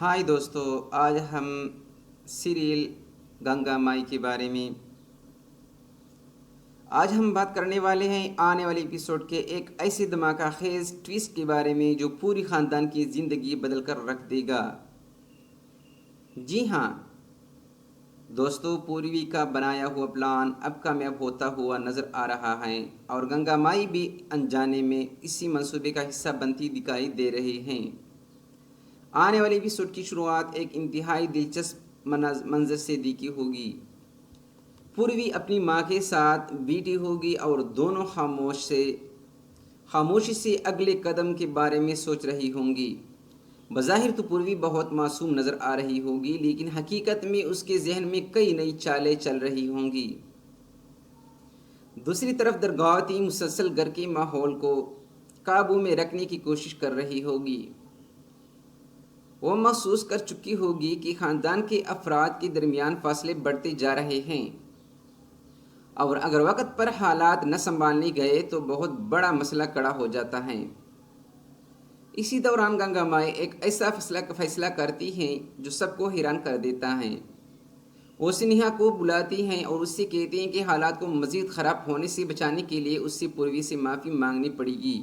हाय दोस्तों, आज हम सीरियल गंगा माई के बारे में आज हम बात करने वाले हैं आने वाले एपिसोड के एक ऐसे धमाका खेज ट्विस्ट के बारे में जो पूरी ख़ानदान की ज़िंदगी बदल कर रख देगा। जी हाँ दोस्तों, पूर्वी का बनाया हुआ प्लान अब कामयाब होता हुआ नज़र आ रहा है और गंगा माई भी अनजाने में इसी मंसूबे का हिस्सा बनती दिखाई दे रही हैं। आने वाले एपिसोड की शुरुआत एक इंतहाई दिलचस्प मंजर से दिखी होगी। पूर्वी अपनी माँ के साथ बैठी होगी और दोनों खामोशी से अगले कदम के बारे में सोच रही होंगी। बज़ाहिर तो पूर्वी बहुत मासूम नज़र आ रही होगी, लेकिन हकीकत में उसके जहन में कई नई चालें चल रही होंगी। दूसरी तरफ दरगावती मुसलसल घर के माहौल को काबू में रखने की कोशिश कर रही होगी। वो महसूस कर चुकी होगी कि ख़ानदान के अफराद के दरमियान फासले बढ़ते जा रहे हैं और अगर वक़्त पर हालात न संभालने गए तो बहुत बड़ा मसला खड़ा हो जाता है। इसी दौरान गंगा माई एक ऐसा फैसला करती हैं जो सबको हैरान कर देता है। वो स्नेहा को बुलाती हैं और उससे कहती हैं कि हालात को मज़ीद ख़राब होने से बचाने के लिए उससे पूर्वी से माफ़ी मांगनी पड़ेगी।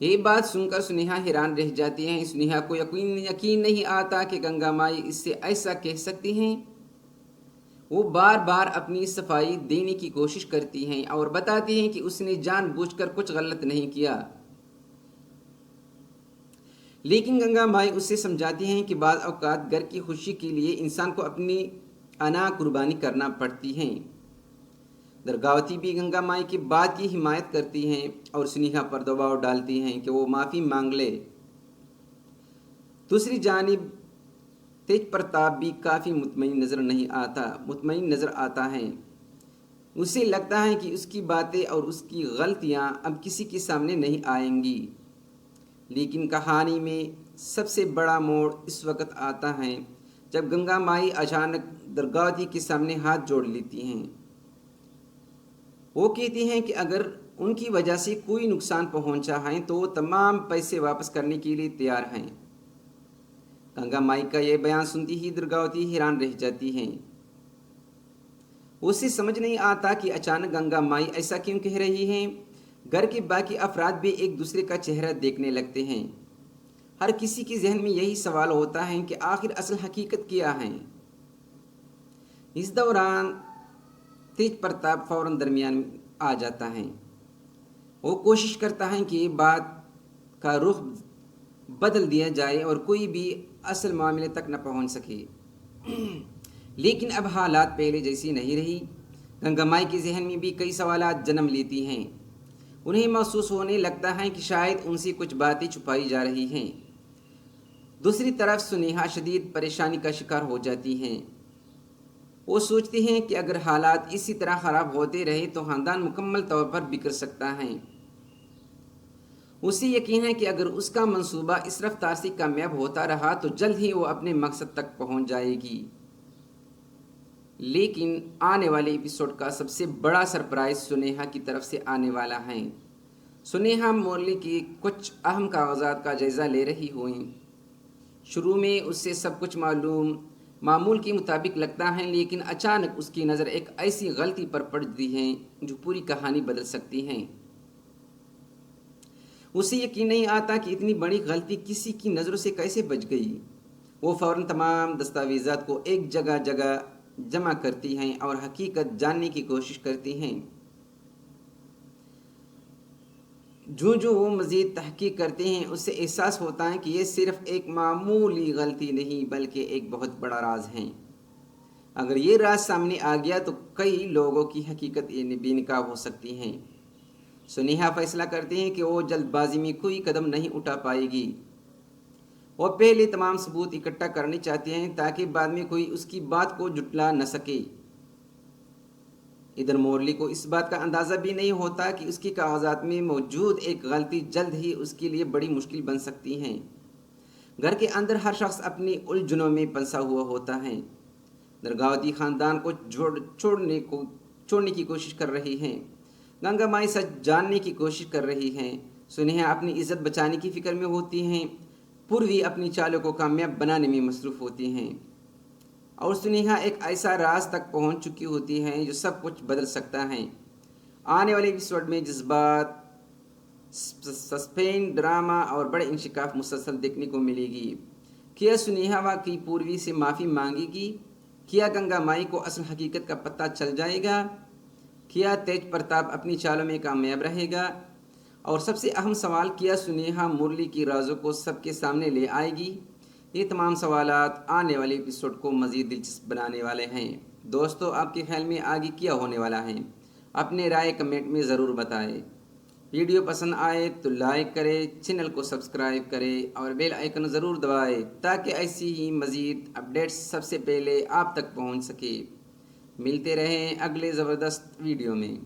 ये बात सुनकर स्नेहा हैरान रह जाती हैं। स्नेहा को यकीन नहीं आता कि गंगा माई इससे ऐसा कह सकती हैं। वो बार बार अपनी सफाई देने की कोशिश करती हैं और बताती हैं कि उसने जानबूझकर कुछ गलत नहीं किया, लेकिन गंगा माई उससे समझाती हैं कि बाज़ औक़ात घर की खुशी के लिए इंसान को अपनी अना कुर्बानी करना पड़ती हैं। दरगावती भी गंगा माई की बात की हिमायत करती हैं और स्नेहा पर दबाव डालती हैं कि वो माफ़ी मांग ले। दूसरी जानिब तेज प्रताप भी काफ़ी मुतमईन नज़र आता है। उसे लगता है कि उसकी बातें और उसकी गलतियाँ अब किसी के सामने नहीं आएंगी, लेकिन कहानी में सबसे बड़ा मोड़ इस वक्त आता है जब गंगा माई अचानक दरगावती के सामने हाथ जोड़ लेती हैं। वो कहती हैं कि अगर उनकी वजह से कोई नुकसान पहुंचा है तो वो तमाम पैसे वापस करने के लिए तैयार हैं। गंगा माई का यह बयान सुनती ही दुर्गावती हैरान रह जाती हैं। उसे समझ नहीं आता कि अचानक गंगा माई ऐसा क्यों कह रही हैं। घर के बाकी अफराद भी एक दूसरे का चेहरा देखने लगते हैं। हर किसी के जहन में यही सवाल होता है कि आखिर असल हकीकत क्या है। इस दौरान तेज प्रताप फौरन दरमियान आ जाता है। वो कोशिश करता है कि बात का रुख बदल दिया जाए और कोई भी असल मामले तक न पहुंच सके, लेकिन अब हालात पहले जैसी नहीं रही। गंगा माई के जहन में भी कई सवालात जन्म लेती हैं। उन्हें महसूस होने लगता है कि शायद उनसे कुछ बातें छुपाई जा रही हैं। दूसरी तरफ स्नेहा शदीद परेशानी का शिकार हो जाती हैं। वो सोचती हैं कि अगर हालात इसी तरह ख़राब होते रहे तो ख़ानदान मुकम्मल तौर पर बिखर सकता है। उसे यकीन है कि अगर उसका मंसूबा इस रफ्तार से कामयाब होता रहा तो जल्द ही वो अपने मकसद तक पहुंच जाएगी। लेकिन आने वाले एपिसोड का सबसे बड़ा सरप्राइज स्नेहा की तरफ से आने वाला है। स्नेहा मोरली की कुछ अहम कागजात का जायज़ा ले रही हुई। शुरू में उससे सब कुछ मामूल के मुताबिक लगता है, लेकिन अचानक उसकी नज़र एक ऐसी गलती पर पड़ती है जो पूरी कहानी बदल सकती है। उसे यकीन नहीं आता कि इतनी बड़ी गलती किसी की नज़रों से कैसे बच गई। वो फ़ौरन तमाम दस्तावेज़ात को एक जगह जमा करती हैं और हकीकत जानने की कोशिश करती हैं। जो वो मज़ीद तहकीक करते हैं उससे एहसास होता है कि ये सिर्फ़ एक मामूली गलती नहीं बल्कि एक बहुत बड़ा राज है। अगर ये राज सामने आ गया तो कई लोगों की हकीकत बेनकाब हो सकती हैं। स्नेहा फैसला करते हैं कि वो जल्दबाजी में कोई कदम नहीं उठा पाएगी। वो पहले तमाम सबूत इकट्ठा करने चाहते हैं ताकि बाद में कोई उसकी बात को जुटला न सके। इधर मोरली को इस बात का अंदाज़ा भी नहीं होता कि उसकी कागजात में मौजूद एक गलती जल्द ही उसके लिए बड़ी मुश्किल बन सकती है। घर के अंदर हर शख्स अपनी उलझनों में फंसा हुआ होता है। दरगावती ख़ानदान को छोड़ने की कोशिश कर रही हैं। गंगा माई सच जानने की कोशिश कर रही हैं। स्नेहा अपनी इज़्ज़त बचाने की फ़िक्र में होती हैं। पूर्वी अपनी चालों को कामयाब बनाने में मसरूफ़ होती हैं और सुनेहा एक ऐसा राज तक पहुंच चुकी होती हैं जो सब कुछ बदल सकता है। आने वाले एपिसोड में जज्बात, सस्पेंस, ड्रामा और बड़े इंशिकाफ मुसलसल देखने को मिलेगी। क्या सुनेहा वाकई पूर्वी से माफ़ी मांगेगी? क्या गंगा माई को असल हकीकत का पता चल जाएगा? क्या तेज प्रताप अपनी चालों में कामयाब रहेगा? और सबसे अहम सवाल, क्या सुनेहा मुरली की राजों को सबके सामने ले आएगी? ये तमाम सवालात आने वाले एपिसोड को मज़ीद दिलचस्प बनाने वाले हैं। दोस्तों, आपके ख्याल में आगे क्या होने वाला है? अपने राय कमेंट में ज़रूर बताएं। वीडियो पसंद आए तो लाइक करें, चैनल को सब्सक्राइब करें और बेल आइकन ज़रूर दबाएं ताकि ऐसी ही मज़ीद अपडेट्स सबसे पहले आप तक पहुंच सके। मिलते रहें अगले ज़बरदस्त वीडियो में।